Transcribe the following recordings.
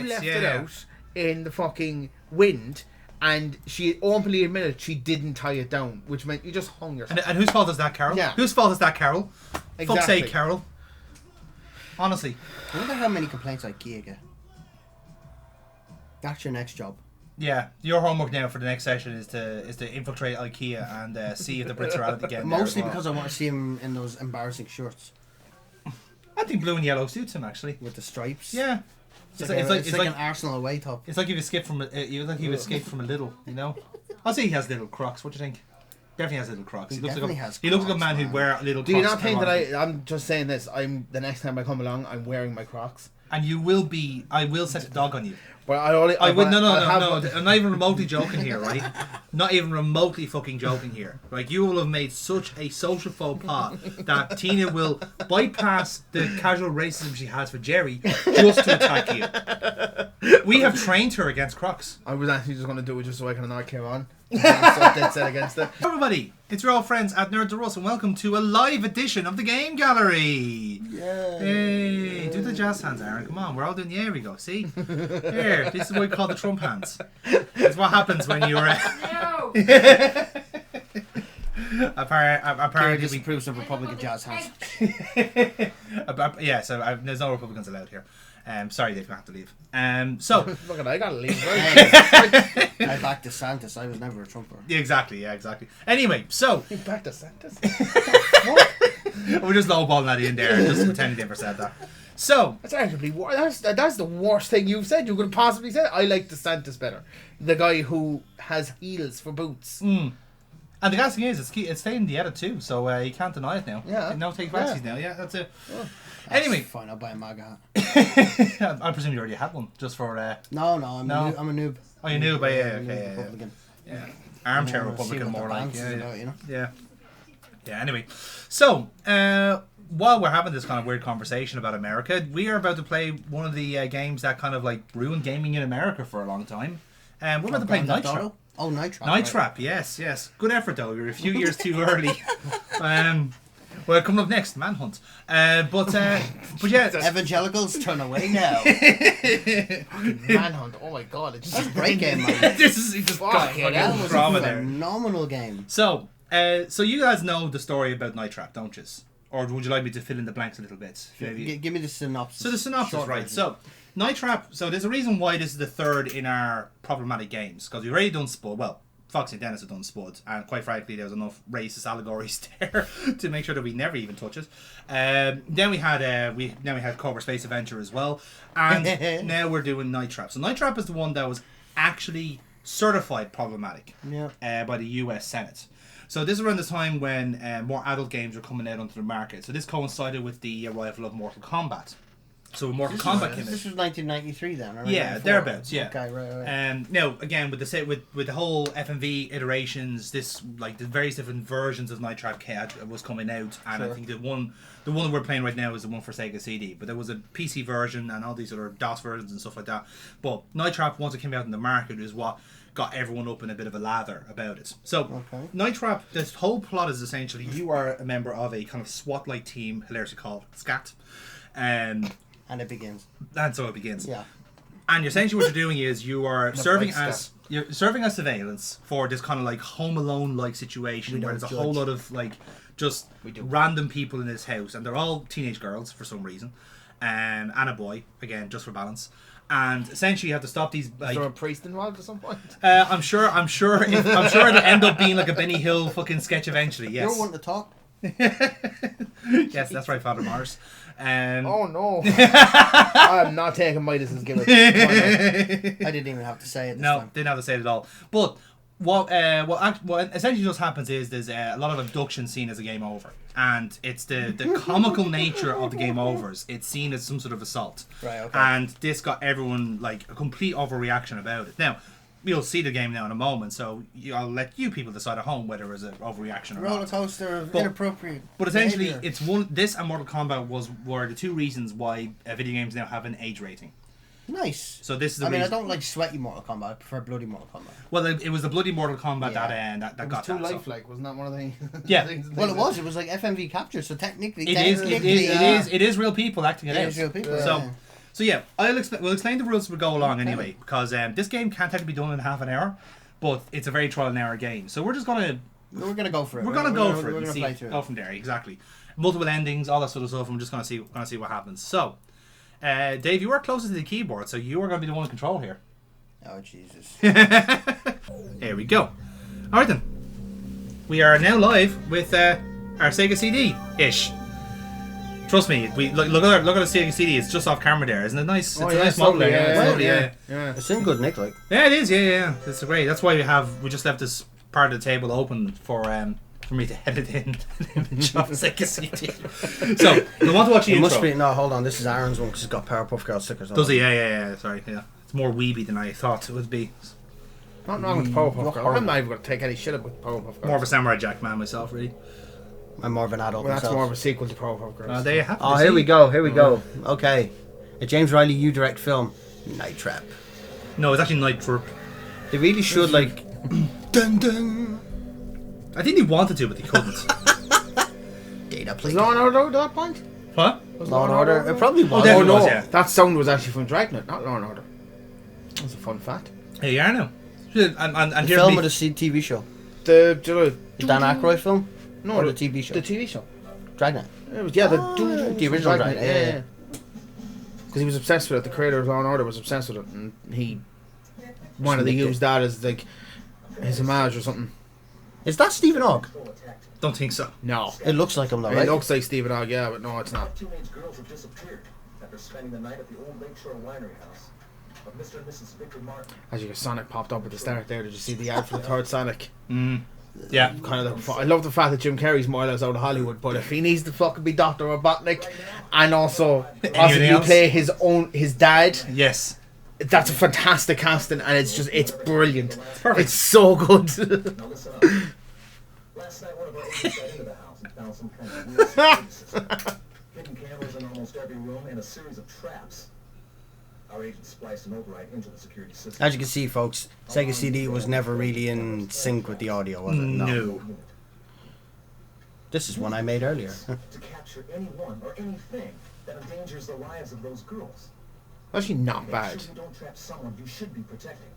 left it out in the fucking wind, and she openly admitted she didn't tie it down, which meant you just hung yourself. And whose fault is that, Carol? Yeah. Whose fault is that, Carol? Exactly. Fuck's sake, Carol. Honestly. I wonder how many complaints IKEA get. That's your next job. Yeah, your homework now for the next session is to infiltrate IKEA and see if the Brits are at it again. Mostly because I want to see him in those embarrassing shirts I think blue and yellow suits him actually. with the stripes. Yeah. It's like an Arsenal away top. It's like you've escaped from you've escaped from a little, you know. I'll say he has little Crocs. What do you think? Definitely has little Crocs. He looks definitely like has he looks like a Crocs, man who'd man. wear little Crocs. Do you not think that ironically. I'm just saying this? The next time I come along, I'm wearing my Crocs. And you will be. I will set a dog on you. But I would no. I'm not even remotely joking here, right? Not even remotely fucking joking here. Like you will have made such a social faux pas that Tina will bypass the casual racism she has for Jerry just to attack you. We have trained her against Crocs. I was actually just going to do it just so I can annoy Kim on. So dead set against it. Everybody, it's your old friends at Nerds of Russ, and welcome to a live edition of the Game Gallery. Hey, do the jazz hands, Aaron. Come on, we're all doing. There we go. See, here. This is what we call the Trump hands. That's what happens when you're. No. Apparently, This proves of Republican jazz hands. yeah. So there's no Republicans allowed here. Sorry, Dave, you have to leave. So Look at I gotta leave. I backed DeSantis. I was never a Trumper. exactly. Anyway, so Back to Santa's. we're just lowballing that in there, just pretending they never said that. So That's actually that's the worst thing you've said. You could have possibly said. I like DeSantis better. The guy who has heels for boots. and the gas thing is, it's staying in the edit too, so you can't deny it now. Yeah. No take backsies now. Yeah, that's it. That's Anyway, fine. I'll buy a MAGA hat. I presume you already had one, just for. No, I'm a noob. Oh, you knew, but yeah, I'm a okay, Republican. yeah. Armchair Yeah, Republican, see what more the like. balance is about, you know? Yeah. Anyway, so while we're having this kind of weird conversation about America, we are about to play one of the games that kind of like ruined gaming in America for a long time. We're about to play Grand Night Theft Trap. Auto? Oh, Night Trap. Night right. Trap, yes. Good effort though. You're a few years too early. Well, coming up next, Manhunt. But yeah, Evangelicals, turn away now. Manhunt. Oh my god! It's just Great game, man. this is just got Fucking fucking hell. That was drama a there. phenomenal game. So you guys know the story about Night Trap, don't you? Or would you like me to fill in the blanks a little bit? Maybe. Give me the synopsis. So the synopsis, Short right? version. So Night Trap. So there's a reason why this is the third in our problematic games, because we've already done Spud. Well, Foxy and Dennis have done Spud, and quite frankly, there was enough racist allegories there to make sure that we never even touch it. Then we had Cobra Space Adventure as well, and now we're doing Night Trap. So Night Trap is the one that was actually certified problematic by the U.S. Senate. So this is around the time when more adult games were coming out onto the market. So this coincided with the arrival of Mortal Kombat. So when Mortal Kombat came out, This was 1993 then, or yeah, 94? thereabouts, yeah. Okay, right. Now again with the whole FMV iterations, this like the various different versions of Night Trap was coming out, and I think the one that we're playing right now is the one for Sega CD. But there was a PC version and all these other DOS versions and stuff like that. But Night Trap, once it came out in the market, is what got everyone up in a bit of a lather about it. So Night Trap, this whole plot is essentially you are a member of a kind of SWAT-like team, hilariously called SCAT. And it begins. And so it begins. Yeah. And essentially what you're doing is you are serving as surveillance for this kind of like Home Alone like situation where there's a whole lot of like just random people in this house, and they're all teenage girls for some reason, and a boy again just for balance. And essentially you have to stop these. Like, is there a priest involved at some point? I'm sure it'll end up being like a Benny Hill fucking sketch eventually. Yes. You're wanting to talk? Yes, that's right, Father Mars. Oh no! I'm not taking Midas's gimmick. I didn't even have to say it this time. Didn't have to say it at all. But what essentially just happens is there's a lot of abduction seen as a game over, and it's the comical nature of the game overs. It's seen as some sort of assault, Right. Okay. and this got everyone like a complete overreaction about it. Now, you'll see the game now in a moment, so I'll let you people decide at home whether it was an overreaction or Roller not. coaster of inappropriate. But essentially, behavior. this and Mortal Kombat were the two reasons why video games now have an age rating. Nice. So this is the I mean, I reason. don't like sweaty Mortal Kombat. I prefer bloody Mortal Kombat. Well, it was the bloody Mortal Kombat Yeah. that It got was too that. So. lifelike, wasn't that one of the Yeah. things? Well, it was. It was like FMV capture, so technically, It is real people acting it out. It is real people. So yeah, we'll explain the rules as we go along anyway, because this game can't technically be done in half an hour, but it's a very trial and error game. So we're just gonna go for it. We're gonna go for it. We're And gonna see, play through it. go from there. Exactly. Multiple endings, all that sort of stuff. I'm just gonna see what happens. So, Dave, you are closest to the keyboard, so you are gonna be the one in control here. Oh Jesus! There we go. All right then. We are now live with our Sega CD-ish. Trust me, look at the Sega CD. It's just off camera there, isn't it nice? It's a nice model there. Yeah, it's lovely, yeah. It's in good nick, like. Yeah, it is. Yeah. It's great. That's why we just left this part of the table open for me to edit in the image of Sega CD. So we want to watch the It intro. must be no. Hold on, this is Aaron's one because it's got Powerpuff Girl stickers on. Does he? Yeah. Sorry. Yeah. It's more weeby than I thought it would be. Not wrong with Powerpuff Girls. I'm not even going to take any shit with Powerpuff Girls. More of a Samurai Jack man myself, really. I'm more of an adult Well, that's myself. more of a sequel to Powerpuff Girls. There you have. Oh, here we go. Okay, a James Riley U-direct film, Night Trap. No, it's actually Night Trap. They really should like. Dun dun. I think they wanted to, but they couldn't. Data Was plate. Law and Order at that point? What? Was Law and Order. It probably was. there Oh it no, was, yeah. that sound was actually from Dragnet, not Law and Order. That's a fun fact. Here you are now. And The here's film me. or the TV show? The Dan Aykroyd film? No, Or the TV show? The TV show. Dragnet. It was, the original Dragnet, yeah. Because he was obsessed with it. The creator of Law and Order was obsessed with it, and he wanted to use that as like his homage or something. Is that Stephen Ogg? Don't think so. No, It looks like him though, it right? looks like Stephen Ogg, yeah, but no, it's not. Teenage girls have disappeared after spending the night at the old Lakeshore Winery house of Mr. and Mrs. Victor Martin. As you can, Sonic popped up at the start there. Did you see the ad for the third Sonic? Yeah. Kind of. I love the fact that Jim Carrey's more or less out of Hollywood, but if he needs to fucking be Dr. Robotnik and also possibly else? play his dad, Yes. that's a fantastic casting, and it's brilliant. Perfect. It's so good. Now listen up. Last night one of our agents got into the house and found some kind of weird security system. Hidden cameras in almost every room and a series of traps. Our agent spliced an override into the security system. As you can see, folks, Sega CD was never really in sync with the audio, was it? No. This is one I made earlier. To capture anyone or anything that endangers the lives of those girls. Actually, not Make bad. sure you don't trap someone you should be protecting.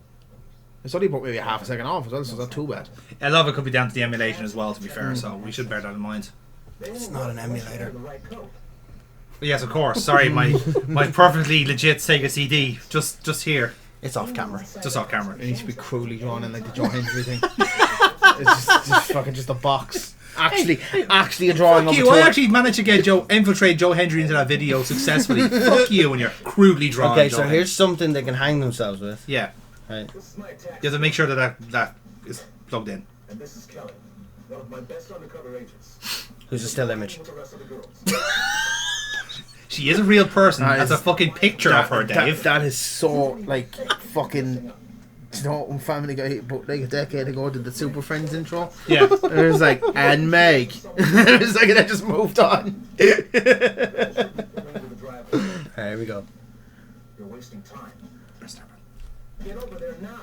It's only about maybe a half a second off as well, so it's not too bad. A lot of it could be down to the emulation as well, to be fair, so we should bear that in mind. It's not an emulator. The right code. But yes, of course. Sorry, my perfectly legit Sega CD. Just here. It's off camera. Just off camera. It needs to be cruelly drawn in like the Joe Hendry thing. It's just fucking just a box. Actually a drawing of Fuck a you, I toy. actually managed to infiltrate Joe Hendry into that video successfully. Fuck you and your crudely drawn Okay, Joe so Hendry. here's something they can hang themselves with. Yeah. Right. This is my attack. You have to make sure that is plugged in. And this is Kelly, one of my best undercover agents. Who's a still image? With the rest of the girls. She is a real person. That That's a is- fucking picture of her, Dave. That is so like fucking. You know, when Family Guy, but like a decade ago, did the Super Friends intro? Yeah. And it was like, and Meg. It was like, that just moved on. Remember the drive. Here we go. You're wasting time. Get over there now.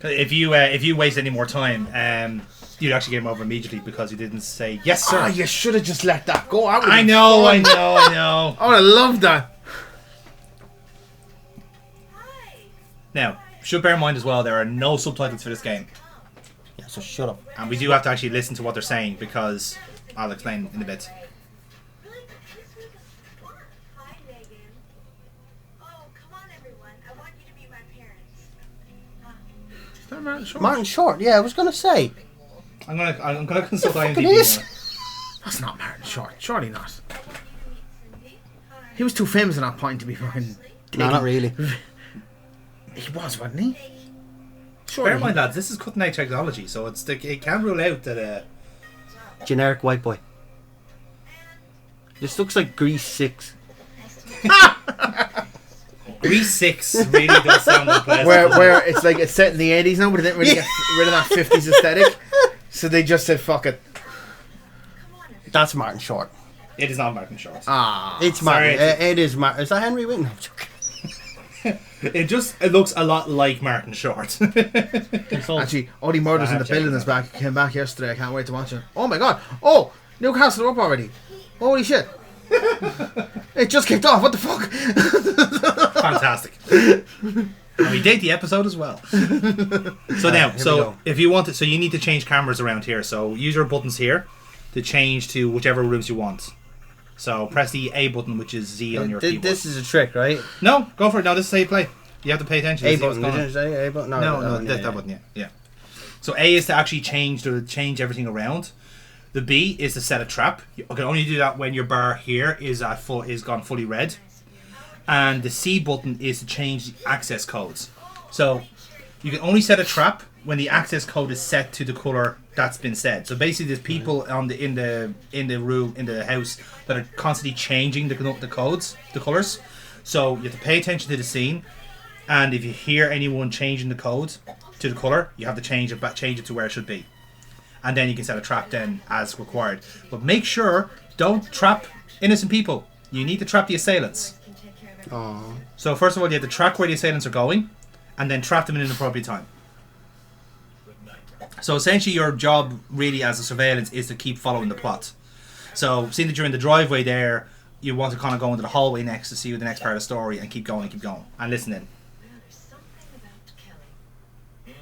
If you waste any more time, you'd actually get him over immediately because you didn't say yes, sir. Ah, you should have just let that go. I know. I would have loved that. Now, should bear in mind as well, there are no subtitles for this game, Yeah, so shut up. and we do have to actually listen to what they're saying because I'll explain in a bit. Hi, Megan. Oh, come on, everyone. I want you to meet my parents. Martin Short, yeah, I was gonna say. I'm gonna consult Fucking IMDb. is. now. That's not Martin Short. Surely not. He was too famous at that point to be fucking. No, not really. He was, wasn't he? Bear Surely. in mind, lads, this is cutting edge technology, so it can rule out that. Generic white boy. This looks like Grease 6. Grease 6 really does sound unpleasant. where it's like it's set in the 80s now, but they didn't really get rid of that 50s aesthetic. So they just said, fuck it. That's Martin Short. It is not Martin Short. Ah. It's Sorry. Martin. It is Martin. Is that Henry Whitten? No, I'm joking. It looks a lot like Martin Short. Actually, Only Murders in the check Building it is back. Came back yesterday. I can't wait to watch it. Oh my god. Oh, Newcastle are up already. Holy shit. It just kicked off. What the fuck? fantastic. And we date the episode as well. So now, here we so go. if you want it, so you need to change cameras around here. So use your buttons here to change to whichever rooms you want. So press the A button, which is Z on your keyboard. This is a trick, right? No, go for it. No, this is how you play. You have to pay attention. A to see what's button. going Did on. you say A button? No, that button. Yeah. So A is to actually change everything around. The B is to set a trap. You can only do that when your bar here is gone fully red. And the C button is to change the access codes. So you can only set a trap when the access code is set to the color that's been set. So basically, there's people in the room, in the house, that are constantly changing the codes, the colors. So you have to pay attention to the scene, and if you hear anyone changing the code to the color, you have to change it to where it should be, and then you can set a trap then as required. But make sure don't trap innocent people. You need to trap the assailants. Oh. So first of all, you have to track where the assailants are going, and then trap them in an appropriate time. So essentially your job really as a surveillance is to keep following the plot. So seeing that you're in the driveway there, you want to kind of go into the hallway next to see the next part of the story and keep going and listen in. There's something about Kelly.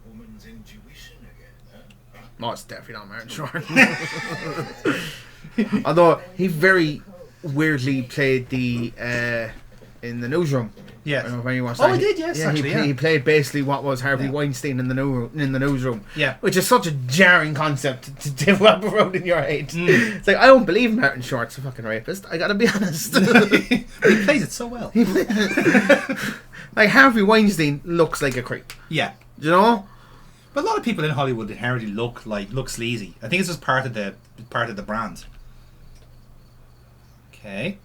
Woman's intuition again, huh? No, it's definitely not Martin Short. Although he very weirdly played the in the newsroom. Yes. I don't know if anyone watched Oh, that. he did, yes, actually, He played basically what was Harvey Yeah. Weinstein in the newsroom. Yeah. Which is such a jarring concept to develop around in your head. Mm. It's like, I don't believe Martin Short's a fucking rapist. I gotta be honest. He plays it so well. Like, Harvey Weinstein looks like a creep. Yeah. You know? But a lot of people in Hollywood inherently look sleazy. I think it's just part of the brand. Okay.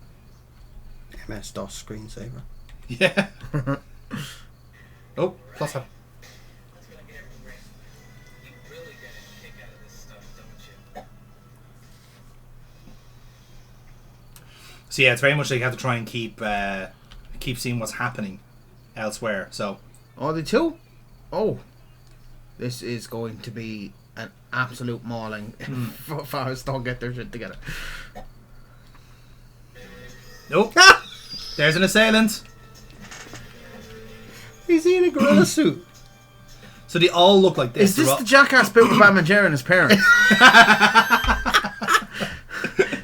MS-DOS screensaver. Yeah. Oh, plus up. You really get a kick out of this stuff, don't you? So yeah, it's very much like you have to try and keep seeing what's happening elsewhere. So Oh, the two? Oh. This is going to be an absolute mauling if Forrest don't get their shit together. nope. There's an assailant. He's in a gorilla suit. So they all look like this. Is this They're all- the jackass bit with Batman Jerry and his parents?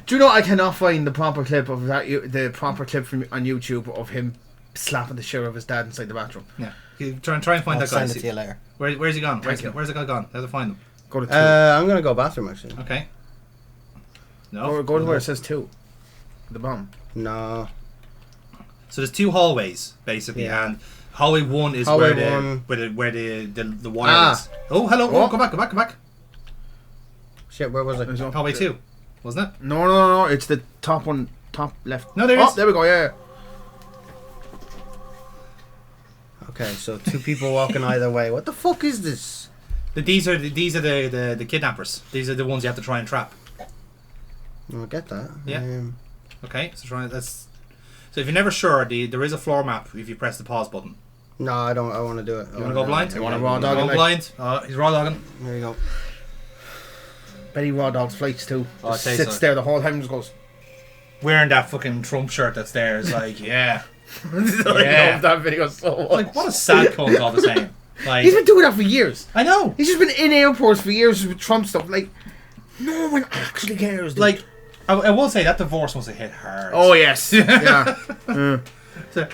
Do you know I cannot find the proper clip of that? The proper clip from on YouTube of him slapping the shit out of his dad inside the bathroom. Yeah. You try and find I'll that guy. send it to you later. Where's he gone? Thank you. Where's the guy gone? How to find him? Go to two. I'm gonna go bathroom actually. Okay. No. Or go to where it says two. The bomb. No. So there's two hallways basically, Yeah. and hallway one is Hallway where one. the wire Ah. is. Oh, hello. Oh. Oh, go back. Shit, where was There's it? no- Hallway 2, wasn't it? No. It's the top one. Top left. No, there Oh, is. there we go. Yeah. Okay, so two people walking either way. What the fuck is this? These are the kidnappers. These are the ones you have to try and trap. I get that. Yeah. Okay, so if you're never sure, there is a floor map if you press the pause button. No, I don't. I want to do it. You want to go blind? You wanna raw dog Go it, like- blind? He's raw dogging. There you go. Betty Raw Dog's flights too. Oh, I'd Just say sits so. there the whole time and just goes. Wearing that fucking Trump shirt that's there. It's like, yeah. I Yeah. love that video so much. Like, what a sad cunt all the same. Like, He's been doing that for years. I know. He's just been in airports for years with Trump stuff. Like, no one actually cares. dude. Like, I will say that divorce must have hit hard. oh yes, yeah. So,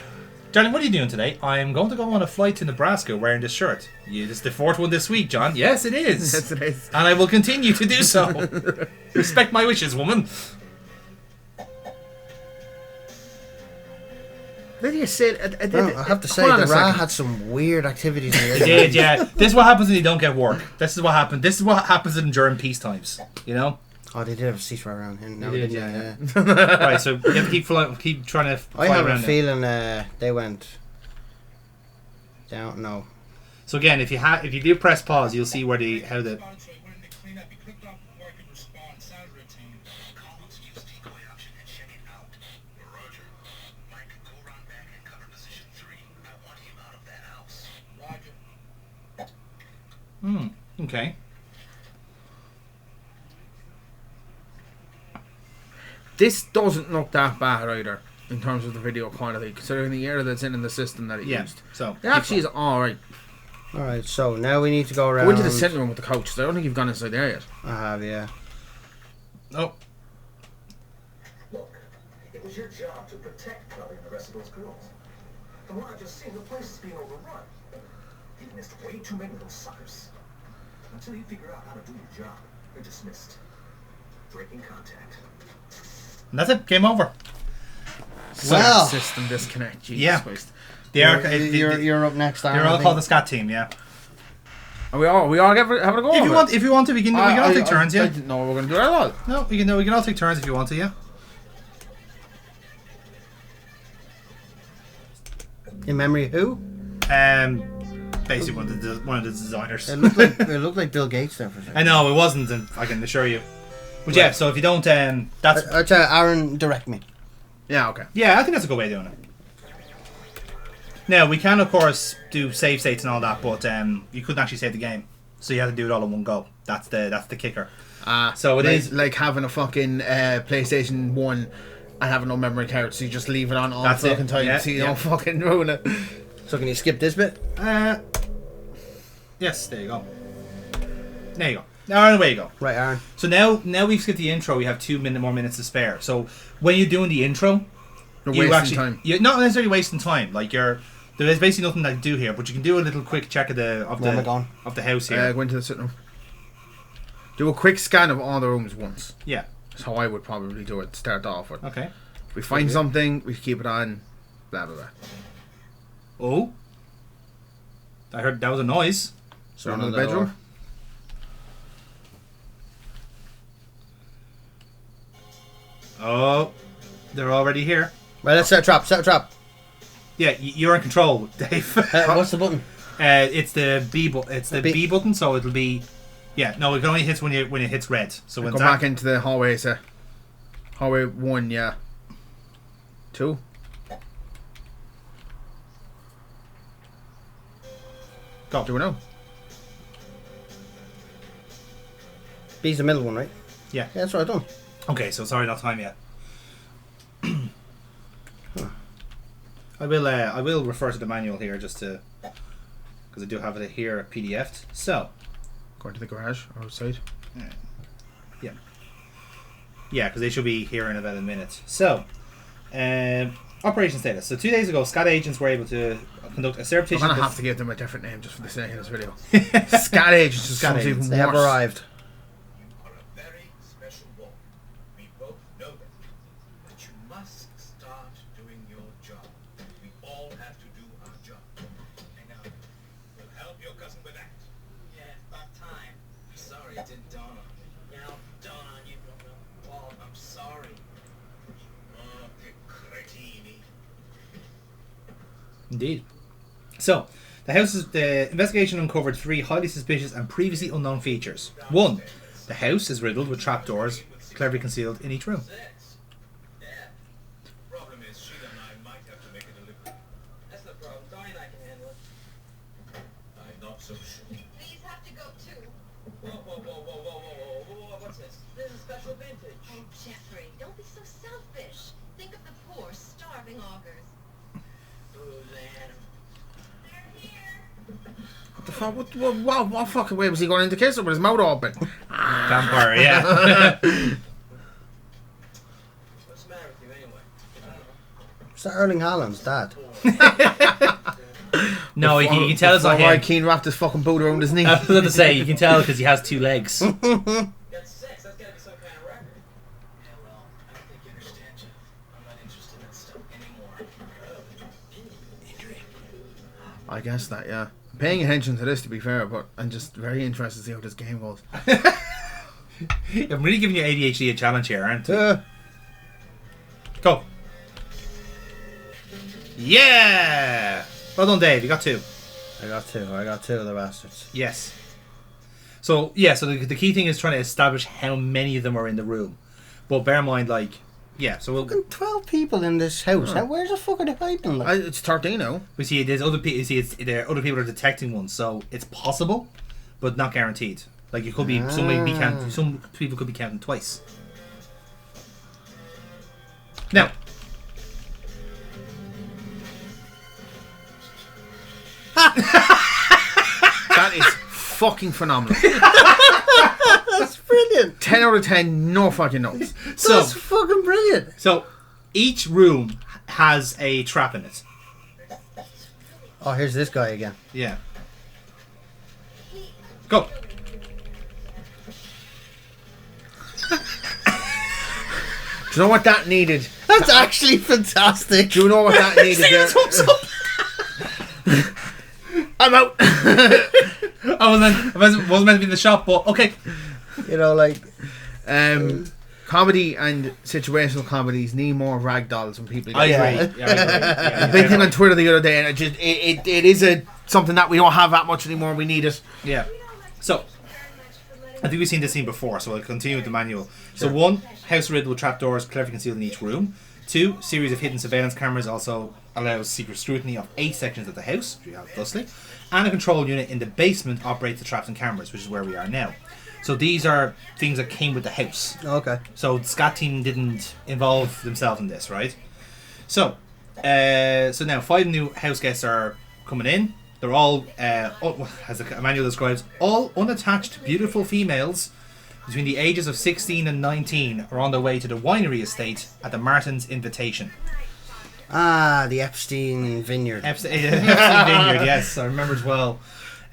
Johnny, what are you doing today? I'm going to go on a flight to Nebraska wearing this shirt. It's the fourth one this week, John. Yes, it is. Yes, it is. And I will continue to do so. Respect my wishes, woman. Then you say, I have to say, hold on the a Ra second. had some weird activities in It there. did, yeah. This is what happens when you don't get work. This is what happened. This is what happens during peace times. You know? Oh, they did have a ceasefire around him. No, They they did, didn't. Yeah. Right, so you have to keep trying to fly I have around a it. feeling they went down. No. So again, if you do press pause, you'll see how the Response rate when they clean up. He clicked off before I could respond. Sound routine. Collins, use decoy option and check it out. Roger. Mike, go around back and cover position 3. I want him out of that house. Roger. Okay. This doesn't look that bad either. in terms of the video quality, considering the error that's in the system that it Yeah. used. So It actually is alright. Alright, so now we need to go around. Go into the sitting room with the coach. I don't think you've gone inside there yet. I have, yeah. Oh, Look, it was your job to protect Kelly and the rest of those girls. From what I've just seen, the place is being overrun. You've missed way too many of those suckers. Until you figure out how to do your job, you're dismissed. Breaking contact. and that's it. Game over. Well. System disconnect. Jesus Yeah. Christ. They are. You're up next, Aaron. They're I all think. called the SCAT team. Yeah. Are we all having a go? If you of want, it? we can all take turns. I Yeah. didn't know we were going to do that at all. No, we can all take turns if you want to. Yeah. In memory of who? Basically one of the designers. It looked like Bill Gates there for a second. I know it wasn't, and I can assure you. But yeah, so if you don't, that's I tell you, Aaron, direct me. Yeah, okay. yeah, I think that's a good way of doing it. Now we can of course do save states and all that, but you couldn't actually save the game, so you have to do it all in one go. That's the kicker. So it is like having a fucking PlayStation 1 and having no memory card, so you just leave it on all That's the it. fucking time Yeah, so you yeah. don't fucking ruin it. So can you skip this bit? Yes, there you go. There you go. Now away you go. Right, Aaron. So now we've skipped the intro. We have 2 more minutes to spare. So when you're doing the intro, You're you wasting actually time. you're not necessarily wasting time. Like there's basically nothing to do here, but you can do a little quick check of Where am I going? the house here. Go into the sitting room. Do a quick scan of all the rooms once. Yeah. That's how I would probably do it to start off with. Okay. If we find something, we keep it on. Blah blah blah. Oh. I heard that was a noise. So Down in the another bedroom. door. Oh, they're already here. Right, let's set a trap. Set a trap. Yeah, you're in control, Dave. What's the button? It's the B button. It's the B. B button, so it'll be. Yeah, no, it only hits when it hits red. So when Go back into the hallway, so hallway 1, yeah. 2. Go. Do we know? B's the middle one, right? Yeah. Yeah, that's what I've done. Okay, so sorry, not time yet. I will refer to the manual here just to because I do have it here PDF'd. So Going to the garage or outside. yeah, because they should be here in about a minute. So operation status. So 2 days ago, SCAT agents were able to conduct a I'm surreptitious. gonna have to give them a different name just for the sake of this video. Scat agents just Scat sounds even agents. They have worse. arrived. You are a very special woman. We both know that. But you must start doing your job. We all have to do our job. I know. We'll help your cousin with that. Yeah, it's about time. Sorry it didn't dawn on me. Now, dawn on you, Paul, I'm sorry. Oh, che cretini. Indeed. So, the investigation uncovered 3 highly suspicious and previously unknown features. 1. The house is riddled with trapdoors, cleverly concealed in each room. Yeah. Problem is, Sheila and I might have to make a delivery. That's no problem. Donnie and I can handle it. I'm not so sure. Please have to go too. Whoa, whoa, whoa, whoa, whoa, whoa, whoa, whoa, what's this? This is special vintage. Oh, Jeffrey, don't be so selfish. Think of the poor, starving augurs. Ooh, man. They're here. What the fuck? What fucking way was he going into kiss her with his mouth open? Vampire, yeah. What's the matter with you anyway? I don't know. Is that Erling Haaland's dad? No, you can tell it's not Why him. Keane wrapped his fucking boot around his knee. I was going to say, you can tell because he has 2 legs. That's 6. That's gotta be some kind of record. Yeah, well, I don't think you understand, Jeff. I'm not interested in that stuff anymore. Adrian. I guess that, yeah. I'm paying attention to this, to be fair, but I'm just very interested to see how this game goes. I'm really giving you ADHD a challenge here, aren't I? Uh, Go. Yeah! Well done, Dave. You got 2. I got 2 of the bastards. Yes. So, yeah, so the key thing is trying to establish how many of them are in the room. But bear in mind, like, yeah, so we'll... Fucking 12 people in this house. How, where's the fuck are they hiding? Like? It's 13 now. We see there's other people. You see, there are other people are detecting ones, so it's possible, but not guaranteed. Like it could be some people could be counting twice. Now, fucking phenomenal. That's brilliant. 10 out of 10, no fucking notes. So, That's fucking brilliant. so each room has a trap in it. Oh, here's this guy again. Yeah. Go. Do you know what that needed? That's actually fantastic. Do you know what that needed there? I'm out. I wasn't meant to be in the shop, but okay. You know, like, Comedy and situational comedies need more ragdolls when people. I get agree. it. Yeah, I agree. Yeah, The big yeah, thing yeah. on Twitter the other day, and it is something that we don't have that much anymore. We need it. Yeah. So, I think we've seen this scene before, so I'll continue with the manual. So 1, house riddled with trapdoors cleverly concealed in each room. 2, series of hidden surveillance cameras also allows secret scrutiny of 8 sections of the house, which we have thusly. And a control unit in the basement operates the traps and cameras, which is where we are now. So these are things that came with the house. okay. So the SCAT team didn't involve themselves in this, right? So, so now 5 new house guests are coming in. They're all, as the manual describes, all unattached, beautiful females between the ages of 16 and 19 are on their way to the winery estate at the Martins' invitation. Ah, the Epstein Vineyard. Epstein Vineyard, yes, I remember as well.